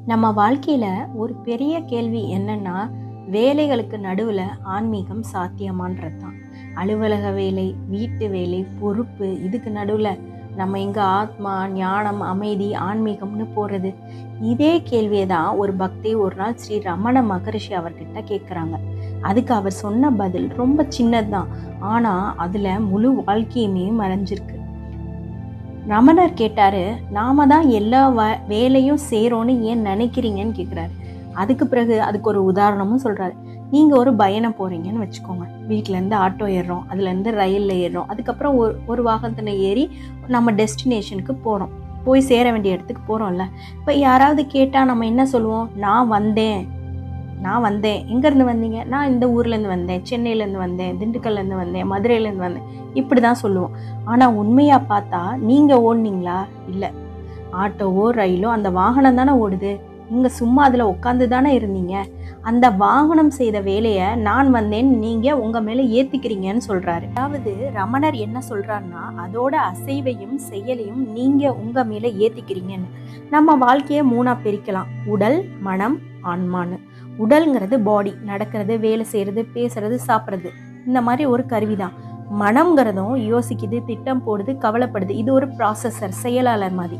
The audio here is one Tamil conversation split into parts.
நம்ம வாழ்க்கையில் ஒரு பெரிய கேள்வி என்னன்னா, வேலைகளுக்கு நடுவில் ஆன்மீகம் சாத்தியமான்றது தான். அலுவலக வேலை, வீட்டு வேலை, பொறுப்பு, இதுக்கு நடுவில் நம்ம எங்கே ஆத்மா, ஞானம், அமைதி, ஆன்மீகம்னு போகிறது. இதே கேள்வியை தான் ஒரு பக்தி ஒரு நாள் ஸ்ரீ ரமண மகரிஷி அவர்கிட்ட கேட்குறாங்க. அதுக்கு அவர் சொன்ன பதில் ரொம்ப சின்னது தான், ஆனால் அதில் முழு வாழ்க்கையுமே மறைஞ்சிருக்கு. ரமணர் கேட்டார், நாம தான் எல்லா வேலையும் செய்கிறோன்னு ஏன் நினைக்கிறீங்கன்னு கேட்குறாரு. அதுக்கு பிறகு அதுக்கு ஒரு உதாரணமும் சொல்கிறாரு. நீங்கள் ஒரு பயணம் போகிறீங்கன்னு வச்சுக்கோங்க. வீட்டிலேருந்து ஆட்டோ ஏறுறோம், அதுலேருந்து ரயிலில் ஏறுறோம், அதுக்கப்புறம் ஒரு வாகனத்தில் ஏறி நம்ம டெஸ்டினேஷனுக்கு போகிறோம், போய் சேர வேண்டிய இடத்துக்கு போகிறோம்ல. இப்போ யாராவது கேட்டால் நம்ம என்ன சொல்லுவோம்? நான் வந்தேன். எங்கேருந்து வந்தீங்க? நான் இந்த ஊர்லேருந்து வந்தேன், சென்னையிலேருந்து வந்தேன், திண்டுக்கல்லேருந்து வந்தேன், மதுரையிலேருந்து வந்தேன், இப்படி தான் சொல்லுவோம். ஆனால் உண்மையாக பார்த்தா நீங்கள் ஓடுனீங்களா? இல்லை. ஆட்டோவோ ரயிலோ அந்த வாகனம் தானே ஓடுது. நீங்கள் சும்மா அதில் உட்காந்து தானே இருந்தீங்க. அந்த வாகனம் செய்த வேலையை நான் வந்தேன்னு நீங்கள் உங்கள் மேலே ஏற்றிக்கிறீங்கன்னு சொல்கிறாரு. அதாவது ரமணர் என்ன சொல்கிறாருன்னா, அதோட அசைவையும் செயலையும் நீங்கள் உங்கள் மேலே ஏற்றிக்கிறீங்கன்னு. நம்ம வாழ்க்கையை 3ஆக பிரிக்கலாம்: உடல், மனம், ஆன்மான்னு. உடல்ங்கிறது பாடி, நடக்கிறது, வேலை செய்கிறது, பேசுறது, சாப்பிட்றது, இந்த மாதிரி ஒரு கருவி தான். மனம்ங்கிறதும் யோசிக்குது, திட்டம் போடுது, கவலைப்படுது, இது ஒரு ப்ராசஸர், செயலாளர் மாதிரி.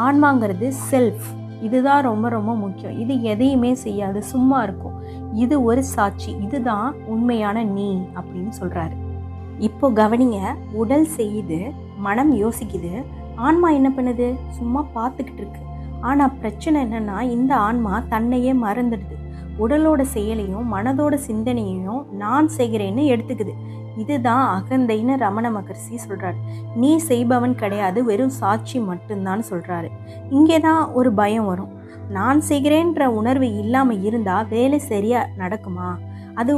ஆன்மாங்கிறது செல்ஃப், இதுதான் ரொம்ப ரொம்ப முக்கியம். இது எதையுமே செய்யாது, சும்மா இருக்கும். இது ஒரு சாட்சி, இதுதான் உண்மையான நீ அப்படின்னு சொல்கிறாரு. இப்போ கவனிங்க, உடல் செய்யுது, மனம் யோசிக்குது, ஆன்மா என்ன பண்ணுது? சும்மா பார்த்துக்கிட்டு இருக்கு. ஆனால் பிரச்சனை என்னென்னா, இந்த ஆன்மா தன்னையே மறந்துடுது. உடலோட செயலையும் மனதோட சிந்தனையையும் நான் செய்கிறேன்னு எடுத்துக்குது. இதுதான் அகந்தைன்னு ரமண மகரிஷி சொல்கிறாரு. நீ செய்பவன் கிடையாது, வெறும் சாட்சி மட்டும்தான் சொல்கிறாரு. இங்கே தான் ஒரு பயம் வரும். நான் செய்கிறேன்ற உணர்வு இல்லாமல் இருந்தால் வேலை சரியாக நடக்குமா? அது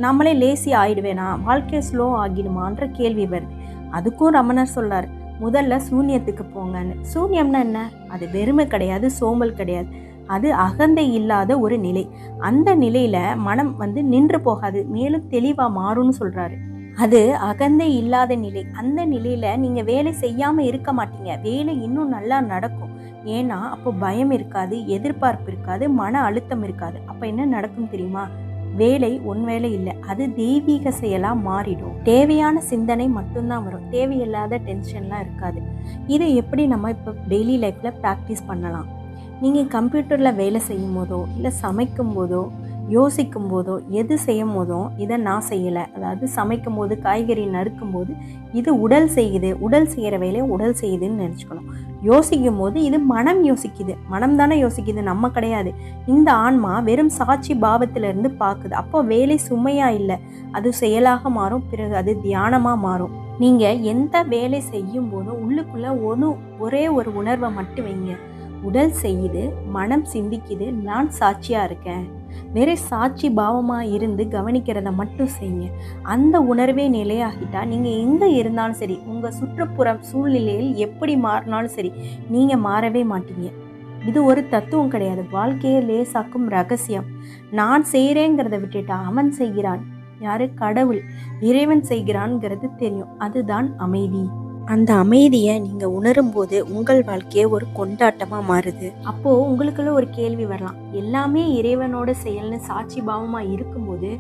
நம்மளே லேசி ஆகிடுவேனா? வாழ்க்கை ஸ்லோ ஆகிடுமான்ற கேள்வி வருது. அதுக்கும் ரமணர் சொல்கிறார், முதல்ல சூன்யத்துக்கு போங்கன்னு. சூன்யம்னா என்ன? அது வெறுமை கிடையாது, சோம்பல் கிடையாது. அது அகந்தை இல்லாத ஒரு நிலை. அந்த நிலையில் மனம் நின்று போகாது, மேலும் தெளிவாக மாறும்னு சொல்கிறாரு. அது அகந்தை இல்லாத நிலை. அந்த நிலையில் நீங்கள் வேலை செய்யாமல் இருக்க மாட்டீங்க, வேலை இன்னும் நல்லா நடக்கும். ஏன்னா அப்போ பயம் இருக்காது, எதிர்பார்ப்பு இருக்காது, மன அழுத்தம் இருக்காது. அப்போ என்ன நடக்கும் தெரியுமா? வேலை உன் வேலை இல்லை, அது தெய்வீக செயலாக மாறிடும். தேவையான சிந்தனை மட்டும்தான் வரும், தேவையில்லாத டென்ஷன்லாம் இருக்காது. இதை எப்படி நம்ம இப்போ டெய்லி லைஃப்பில் ப்ராக்டிஸ் பண்ணலாம்? நீங்கள் கம்ப்யூட்டரில் வேலை செய்யும் போதோ, இல்லை சமைக்கும் போதோ, யோசிக்கும் போதோ, எது செய்யும் போதோ இதை நான் செய்யலை. அதாவது சமைக்கும் போது, காய்கறி நறுக்கும் போது இது உடல் செய்யுது, உடல் செய்கிற வேலையை உடல் செய்யுதுன்னு நினச்சிக்கணும். யோசிக்கும் போது இது மனம் யோசிக்குது, மனம் தானே யோசிக்குது, நம்ம கிடையாது. இந்த ஆன்மா வெறும் சாட்சி பாவத்திலிருந்து பார்க்குது. அப்போ வேலை சுமையாக இல்லை, அது செயலாக மாறும். பிறகு அது தியானமாக மாறும். நீங்கள் எந்த வேலை செய்யும் போதும் உள்ளுக்குள்ளே ஒரே ஒரு உணர்வை மட்டும் வைங்க. உடல் செய்யுது, மனம் சிந்திக்குது, நான் சாட்சியாக இருக்கேன். வேற சாட்சி பாவமாக இருந்து கவனிக்கிறத மட்டும் செய்யுங்க. அந்த உணர்வே நிலையாகிட்டா நீங்கள் எங்கே இருந்தாலும் சரி, உங்கள் சுற்றுப்புறம் சூழ்நிலையில் எப்படி மாறினாலும் சரி, நீங்கள் மாறவே மாட்டீங்க. இது ஒரு தத்துவம் கிடையாது, வாழ்க்கையை லேசாக்கும் ரகசியம். நான் செய்கிறேங்கிறத விட்டுட்டா அவன் செய்கிறான். யாரு? கடவுள், இறைவன் செய்கிறான்ங்கிறது தெரியும். அதுதான் அமைதி. அந்த அமைதியை நீங்கள் உணரும் போது உங்கள் வாழ்க்கையே ஒரு கொண்டாட்டமாக மாறுது. அப்போது உங்களுக்குள்ள ஒரு கேள்வி வரலாம், எல்லாமே இறைவனோட செயல்னு சாட்சி பாவமாக இருக்கும்போது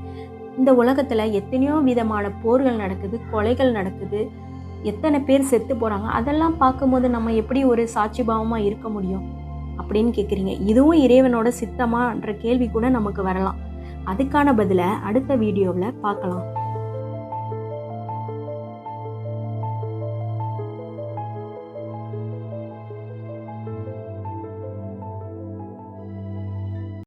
இந்த உலகத்தில் எத்தனையோ விதமான போர்கள் நடக்குது, கொலைகள் நடக்குது, எத்தனை பேர் செத்து போகிறாங்க, அதெல்லாம் பார்க்கும்போது நம்ம எப்படி ஒரு சாட்சி பாவமாக இருக்க முடியும் அப்படின்னு கேட்குறீங்க. இதுவும் இறைவனோட சித்தமான்ற கேள்வி கூட நமக்கு வரலாம். அதுக்கான பதிலை அடுத்த வீடியோவில் பார்க்கலாம்.